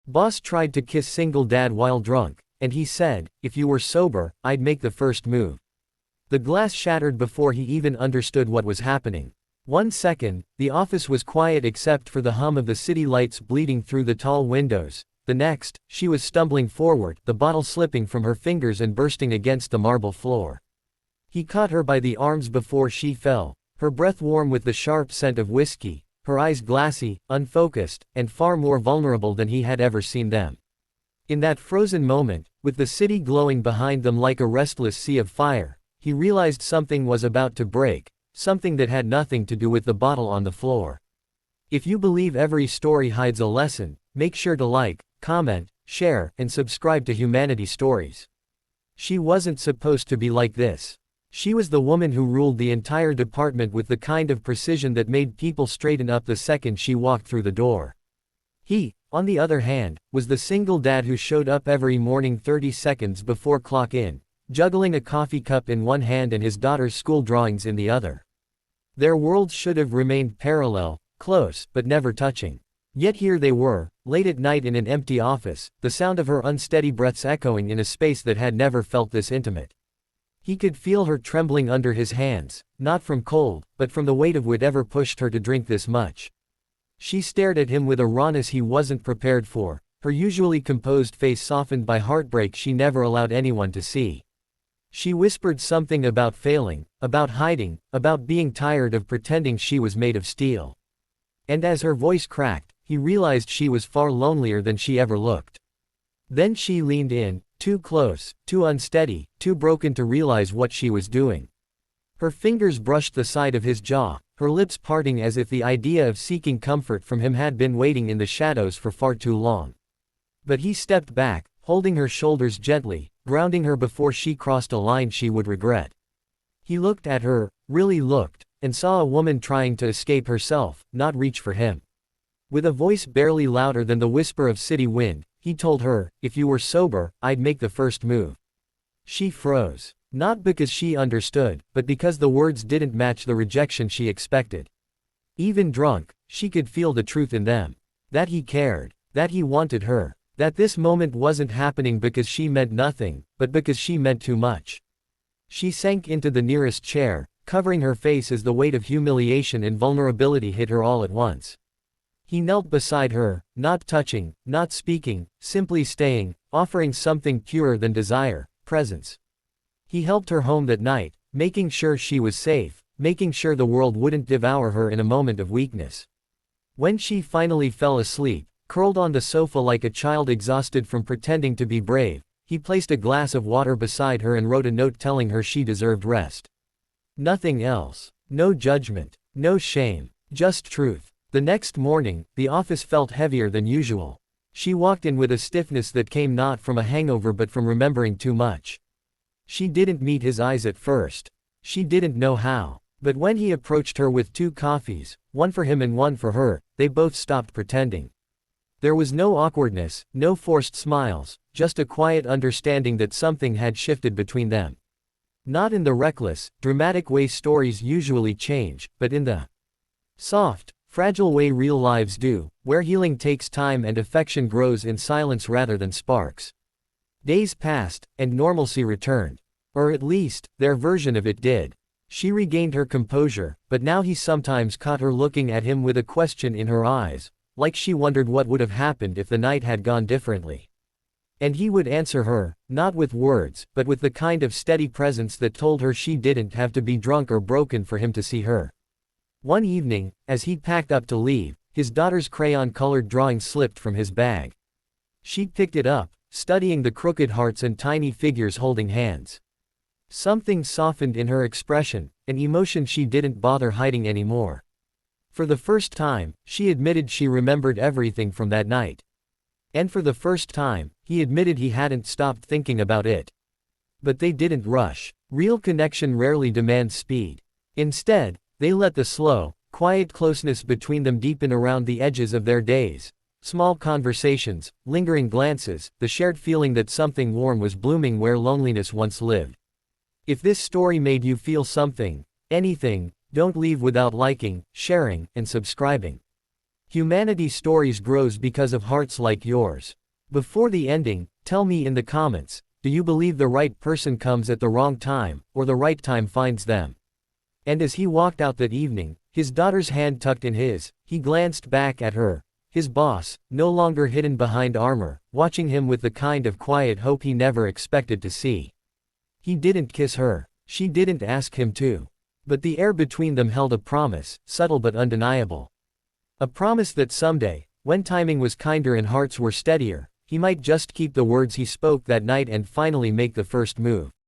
Boss tried to kiss single dad while drunk, and he said, if you were sober, I'd make the first move. The glass shattered before he even understood what was happening. 1 second, the office was quiet except for the hum of the city lights bleeding through the tall windows. The next, she was stumbling forward, the bottle slipping from her fingers and bursting against the marble floor. He caught her by the arms before she fell, her breath warm with the sharp scent of whiskey, her eyes glassy, unfocused, and far more vulnerable than he had ever seen them. In that frozen moment, with the city glowing behind them like a restless sea of fire, he realized something was about to break, something that had nothing to do with the bottle on the floor. If you believe every story hides a lesson, make sure to like, comment, share, and subscribe to Humanity Stories. She wasn't supposed to be like this. She was the woman who ruled the entire department with the kind of precision that made people straighten up the second she walked through the door. He, on the other hand, was the single dad who showed up every morning 30 seconds before clock in, juggling a coffee cup in one hand and his daughter's school drawings in the other. Their worlds should have remained parallel, close, but never touching. Yet here they were, late at night in an empty office, the sound of her unsteady breaths echoing in a space that had never felt this intimate. He could feel her trembling under his hands, not from cold, but from the weight of whatever pushed her to drink this much. She stared at him with a rawness he wasn't prepared for, her usually composed face softened by heartbreak she never allowed anyone to see. She whispered something about failing, about hiding, about being tired of pretending she was made of steel. And as her voice cracked, he realized she was far lonelier than she ever looked. Then she leaned in, too close, too unsteady, too broken to realize what she was doing. Her fingers brushed the side of his jaw, her lips parting as if the idea of seeking comfort from him had been waiting in the shadows for far too long. But he stepped back, holding her shoulders gently, grounding her before she crossed a line she would regret. He looked at her, really looked, and saw a woman trying to escape herself, not reach for him. With a voice barely louder than the whisper of city wind, he told her, if you were sober, I'd make the first move. She froze. Not because she understood, but because the words didn't match the rejection she expected. Even drunk, she could feel the truth in them. That he cared. That he wanted her. That this moment wasn't happening because she meant nothing, but because she meant too much. She sank into the nearest chair, covering her face as the weight of humiliation and vulnerability hit her all at once. He knelt beside her, not touching, not speaking, simply staying, offering something purer than desire, presence. He helped her home that night, making sure she was safe, making sure the world wouldn't devour her in a moment of weakness. When she finally fell asleep, curled on the sofa like a child exhausted from pretending to be brave, he placed a glass of water beside her and wrote a note telling her she deserved rest. Nothing else. No judgment. No shame. Just truth. The next morning, the office felt heavier than usual. She walked in with a stiffness that came not from a hangover but from remembering too much. She didn't meet his eyes at first. She didn't know how. But when he approached her with 2 coffees, one for him and one for her, they both stopped pretending. There was no awkwardness, no forced smiles, just a quiet understanding that something had shifted between them. Not in the reckless, dramatic way stories usually change, but in the soft, fragile way real lives do, where healing takes time and affection grows in silence rather than sparks. Days passed, and normalcy returned. Or at least, their version of it did. She regained her composure, but now he sometimes caught her looking at him with a question in her eyes, like she wondered what would have happened if the night had gone differently. And he would answer her, not with words, but with the kind of steady presence that told her she didn't have to be drunk or broken for him to see her. One evening, as he packed up to leave, his daughter's crayon-colored drawing slipped from his bag. She picked it up, studying the crooked hearts and tiny figures holding hands. Something softened in her expression, an emotion she didn't bother hiding anymore. For the first time, she admitted she remembered everything from that night. And for the first time, he admitted he hadn't stopped thinking about it. But they didn't rush. Real connection rarely demands speed. Instead, they let the slow, quiet closeness between them deepen around the edges of their days. Small conversations, lingering glances, the shared feeling that something warm was blooming where loneliness once lived. If this story made you feel something, anything, don't leave without liking, sharing, and subscribing. Humanity stories grows because of hearts like yours. Before the ending, tell me in the comments, do you believe the right person comes at the wrong time, or the right time finds them? And as he walked out that evening, his daughter's hand tucked in his, he glanced back at her, his boss, no longer hidden behind armor, watching him with the kind of quiet hope he never expected to see. He didn't kiss her. She didn't ask him to. But the air between them held a promise, subtle but undeniable. A promise that someday, when timing was kinder and hearts were steadier, he might just keep the words he spoke that night and finally make the first move.